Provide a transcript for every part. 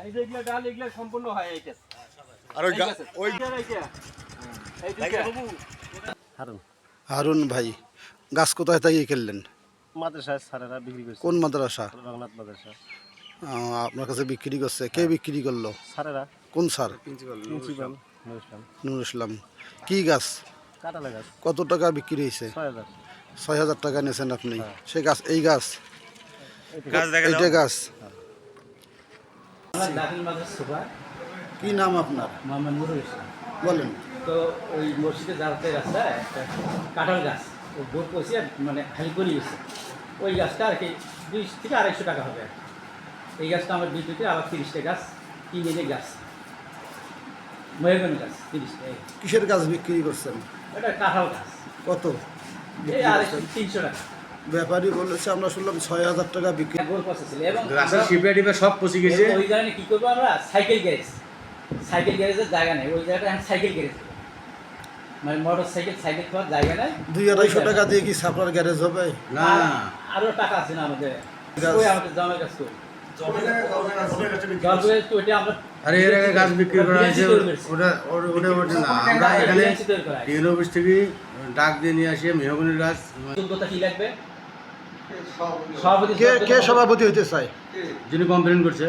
এই যে এগুলা ডাল এগুলা সম্পূর্ণ হয় এই কেস। আর ওই এই দুইটা হারুন ভাই গাছ কোথায় থেকে কিনলেন? মাদ্রাসায় স্যারেরা বিক্রি করছে। কোন মাদ্রাসা? রংনাথ মাদ্রাসা। আপনার কাছে বিক্রি করছে? কে বিক্রি করলো? স্যারেরা। কোন স্যার? প্রিন্সিপাল নুরুল ইসলাম। কি গাছ? কাঁঠালের গাছ। কত টাকা বিক্রি হয়েছে? ৬,০০০। ৬,০০০ টাকা নিয়েছেন আপনি? সে গাছ এই গাছ এইটা গাছ কি নাম আপনার? মোহাম্মদ নুরুল ইসলাম। বলেন। তো ওই মসজিদে যাওয়াতে রাস্তায় একটা কাঁঠাল গাছ ও বোট পয়সা মানে খালি করে গেছে। ওই গাছটা আর কি ২০০ থেকে ২৫০ টাকা হবে। এই গাছটা আমার বিদ্যুতে আবার ৩০টা গাছ কিনে এনে গাছ মেহগনি গাছ ৩০টা। কিসের গাছ বিক্রি করছেন? এটা কাঁঠাল গাছ। কত? এই ৩০০ টাকা। ব্যাপারী বলেছে আমরা শুনলাম ৬,০০০ টাকা বিক্রি। গোল পয়সা ছিল এবং গাছের শিপে টিপে সব পচে গেছে। ওই কারণে কী করবো আমরা সাইকেল গ্যারেজের জায়গা নেই। ওই জায়গাটা এখন সাইকেল গ্যারেজ মানে মোটর সাইকেল খাওয়ার জায়গা নাই। ২-২৫০ টাকা দিয়ে কি সাপ্লার গ্যারেজ হবে? না আরও টাকা আছে না আমাদের। ওই আমাদের জমের কাজ করি ওইটা আমরা আরে এর আগে গাছ বিক্রি করা হয়েছে ওটা ওটা ওটা না আমরা এখানে ডিএল অফিস থেকে ডাক দিয়ে নিয়ে আসি মেহগনির গাছ। যোগ্যতা কি লাগবে? সভাপতি কে সভাপতি হইতে চায়? যিনি কমপ্লেন করছে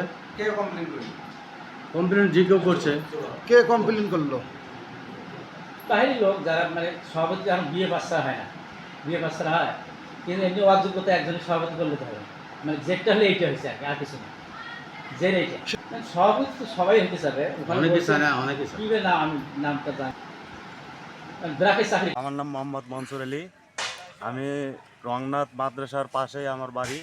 কমপ্লেন যে কেউ করছে। কে কমপ্লেন করলো? বাহিনী লোক যারা মানে সভাপতি এখন বিয়ে বাচ্চা হয় না, বিয়ে বাচ্চা হয় কিন্তু এমনি অযোগ্যতা একজনের সভাপতি করলে তো হবে মানে যেটা হলে এইটা হয়েছে আর কি, আর কিছু না। যে এইটা সভাপতি তো সবাই হতে চাবে। অনেকে চায় না, অনেকে চায়। কি না আমি নামটা জানি ব্রাকের চাকরি। আমার নাম মোহাম্মদ মনসুর আলী। আমি রংনাথ মাদ্রাসার পাশেই আমার বাড়ি।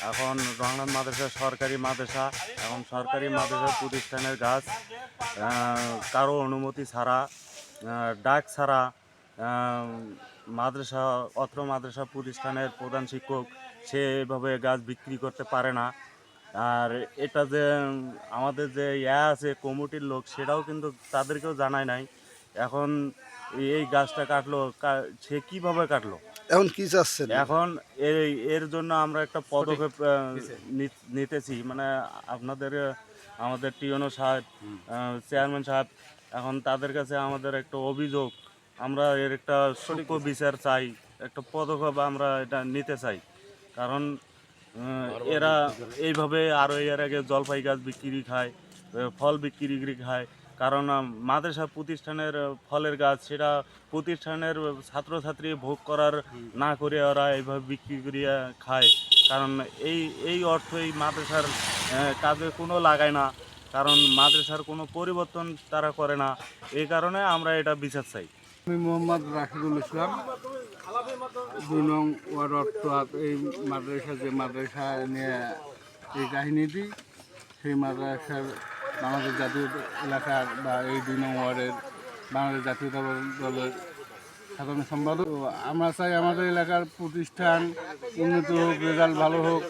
এখন রংনাথ মাদ্রাসা সরকারি মাদ্রাসা, এখন সরকারি মাদ্রাসা প্রতিষ্ঠানের গাছ কারো অনুমতি ছাড়া, ডাক ছাড়া মাদ্রাসা অত্র মাদ্রাসা প্রতিষ্ঠানের প্রধান শিক্ষক সে এভাবে গাছ বিক্রি করতে পারে না। আর এটা যে আমাদের যে আছে কমিটির লোক সেটাও কিন্তু তাদেরকেও জানায় নাই। এখন এই গাছটা কাটলো, সে কীভাবে কাটলো? এখন কি চাচ্ছেন? এখন এর জন্য আমরা একটা পদক্ষেপ নিতেছি, মানে আপনাদের আমাদের টিওনো সাহেব, চেয়ারম্যান সাহেব, এখন তাদের কাছে আমাদের একটা অভিযোগ, আমরা এর একটা সূক্ষ্ম বিচার চাই, একটা পদক্ষেপ আমরা এটা নিতে চাই। কারণ এরা এইভাবে আরও এর আগে জলপাই গাছ বিক্রি খায়, ফল বিক্রি খায়। কারণ মাদ্রাসা প্রতিষ্ঠানের ফলের গাছ সেটা প্রতিষ্ঠানের ছাত্রছাত্রী ভোগ করার না করে ওরা এইভাবে বিক্রি করিয়া খায়। কারণ এই অর্থ এই মাদ্রাসার কাজে কোনো লাগায় না, কারণ মাদ্রাসার কোনো পরিবর্তন তারা করে না। এই কারণে আমরা এটা বিচার চাই। আমি মোহাম্মদ রাশিদুল ইসলাম, ২ নং ওয়ার্ড অর্থাৎ এই মাদ্রাসা যে মাদ্রাসা নিয়ে এই কাহিনীটি, সেই মাদ্রাসার বাংলাদেশ জাতীয় এলাকার বা এই ২ নং ওয়ার্ডের বাংলাদেশ জাতীয়তাবাদী দলের সাধারণ সম্পাদক। আমরা চাই আমাদের এলাকার প্রতিষ্ঠান উন্নত হোক, রেজাল্ট ভালো হোক,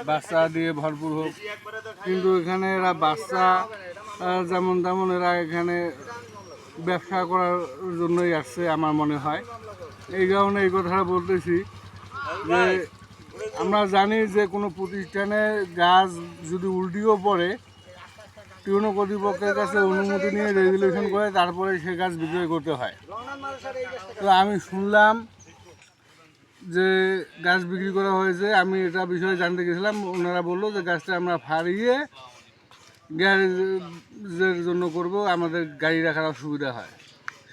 বাচ্চা দিয়ে ভরপুর হোক। কিন্তু এখানে এরা বাচ্চা যেমন তেমন এরা এখানে ব্যবসা করার জন্যই আসছে আমার মনে হয়। এই কারণে এই কথাটা বলতেছি যে আমরা জানি যে কোনো প্রতিষ্ঠানে গাছ যদি উল্টিও পড়ে টিউনো কর্তৃপক্ষের কাছে অনুমতি নিয়ে রেগুলেশন করে তারপরে সে গাছ বিক্রয় করতে হয়। তো আমি শুনলাম যে গাছ বিক্রি করা হয়েছে, আমি এটা বিষয়ে জানতে গেছিলাম। ওনারা বললো যে গাছটা আমরা ফাড়িয়ে গ্যারেজের জন্য করব, আমাদের গাড়ি রাখার অসুবিধা হয়,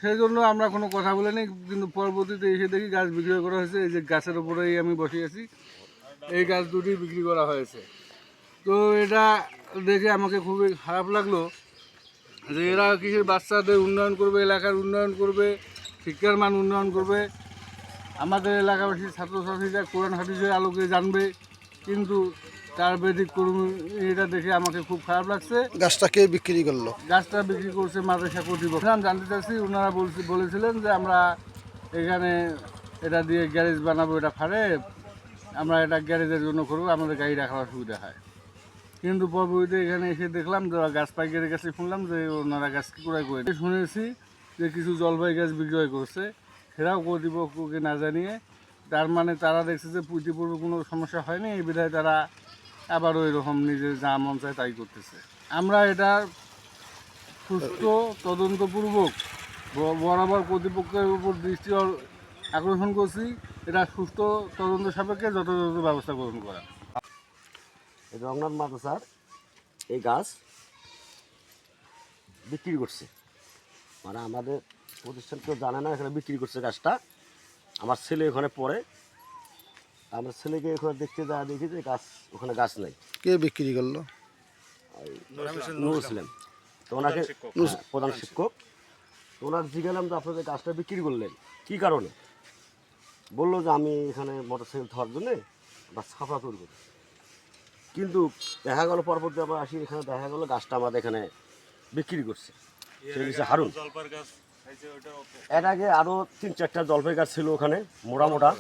সেই জন্য আমরা কোনো কথা বলিনি। কিন্তু পরবর্তীতে এসে দেখি গাছ বিক্রি করা হয়েছে। এই যে গাছের ওপরেই আমি বসে আছি, এই গাছ দুটি বিক্রি করা হয়েছে। তো এটা দেখে আমাকে খুবই খারাপ লাগলো যে এরা কিসের বাচ্চাদের উন্নয়ন করবে, এলাকার উন্নয়ন করবে, শিক্ষার মান উন্নয়ন করবে, আমাদের এলাকাবাসী ছাত্রছাত্রীরা কোরআন হাদিসের আলোকে জানবে, কিন্তু তার ব্যতিক্রম এটা দেখে আমাকে খুব খারাপ লাগছে। গাছটা কে বিক্রি করলো? গাছটা বিক্রি করছে মাদ্রাসা কর্তৃপক্ষ। আমি জানতে চাচ্ছি, ওনারা বলেছিলেন যে আমরা এখানে এটা দিয়ে গ্যারেজ বানাবো, এটা ফাড়ে আমরা এটা গ্যারেজের জন্য করবো, আমাদের গাড়ি রাখার অসুবিধা হয়। কিন্তু পরবর্তীতে এখানে এসে দেখলাম যে গাছ পাইকারের কাছে শুনলাম যে ওনারা গাছ ক্রয় করে। শুনেছি যে কিছু জলপাই গাছ বিক্রয় করছে, সেটাও কর্তৃপক্ষকে না জানিয়ে। তার মানে তারা দেখছে যে ইতিপূর্বে কোনো সমস্যা হয়নি, এই বিধায় তারা আবার ওই রকম নিজে যা মন চায় তাই করতেছে। আমরা এটা সুস্থ তদন্তপূর্বক বরাবর কর্তৃপক্ষের উপর দৃষ্টি আকর্ষণ করছি, এটা সুস্থ তদন্ত সাপেক্ষে যথাযথ ব্যবস্থা গ্রহণ করা। এই রংনাথ মাদ্রাসার এই গাছ বিক্রি করছে, মানে আমাদের প্রতিষ্ঠান কেউ জানে না এখানে বিক্রি করছে গাছটা। আমার ছেলে ওখানে পড়ে, আমার ছেলেকে ওখানে দেখতে যাওয়া দেখি যে গাছ ওখানে গাছ নাই। কে বিক্রি করলো? নুরুল ইসলাম তো ওনাকে, প্রধান শিক্ষক। তো ওনাকে জিজ্ঞালাম যে আপনাদের গাছটা বিক্রি করলেন কী কারণে? বললো যে আমি এখানে মোটরসাইকেল ধোয়ার জন্যে বা ছাপা তৈরি করি। কিন্তু দেখা গেল পরবর্তী আবার আসি, এখানে দেখা গেলো গাছটা আমাদের এখানে বিক্রি করছে। সে হচ্ছে হারুন। এর আগে আরও 3-4টা জলপাই গাছ ছিল ওখানে মোটা মোটা,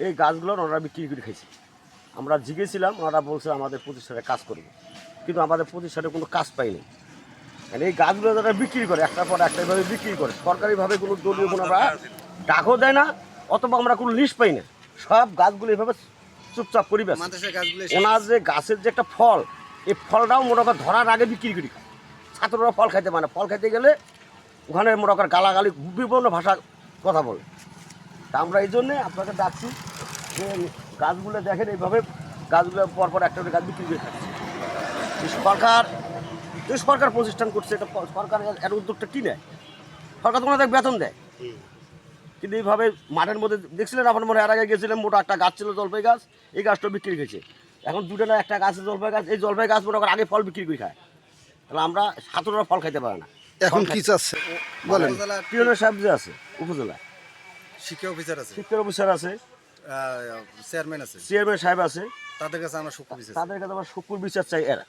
এই গাছগুলো ওনারা বিক্রি করে খাইছে। আমরা জিজ্ঞেছিলাম, ওনারা বলছে আমাদের প্রতিষ্ঠানে কাজ করবে, কিন্তু আমাদের প্রতিষ্ঠানে কোনো কাজ পাইনি। মানে এই গাছগুলো যারা বিক্রি করে একটার পর একটাভাবে বিক্রি করে, সরকারিভাবে কোনো দলীয় কোনো আমরা টাকাও দেয় না, অথবা আমরা কোনো লিস্ট পাই না। সব গাছগুলো এইভাবে চুপচাপ করি ব্যাস। ওনার যে গাছের যে একটা ফল, এই ফলটাও মোটামুটি ধরার আগে বিক্রি করি খায়। ছাত্ররা ফল খাইতে পারে না, ফল খাইতে গেলে ওখানে মোটামুটি গালাগালি বিভিন্ন ভাষা কথা বলে। তা আমরা এই জন্যে আপনাকে ডাকছি যে গাছগুলো দেখেন এইভাবে গাছগুলো পরপর একটা গাছ বিক্রি করে খাচ্ছে। সরকার প্রতিষ্ঠান করছে, এটা সরকার এর উদ্যোগটা কী নেয়? সরকার তো ওনাদের বেতন দেয়, কিন্তু এইভাবে মাঠের মধ্যে দেখছিলেন আপনার মনে এর আগে গেছিলেন, মোটা একটা গাছ ছিল জলপাই গাছ, এই গাছটা বিক্রি খেয়েছে। এখন দুটো না একটা গাছ জলপাই গাছ, এই জলপাই গাছ মোটা আগে ফল বিক্রি করে খায়। তাহলে আমরা ছাত্ররা ফল খাইতে পারে না। এখন কি চাচ্ছে বলেন? টিউনো সাহেব যে আছে উপজেলা শিক্ষা অফিসার আছে, শিক্ষার অফিসার আছে, চেয়ারম্যান আছে, চেয়ারম্যান সাহেব আছে, তাদের কাছে আমরা শুক্র বিচার তাদের কাছে আমার শুকুর বিচার চাই। এরা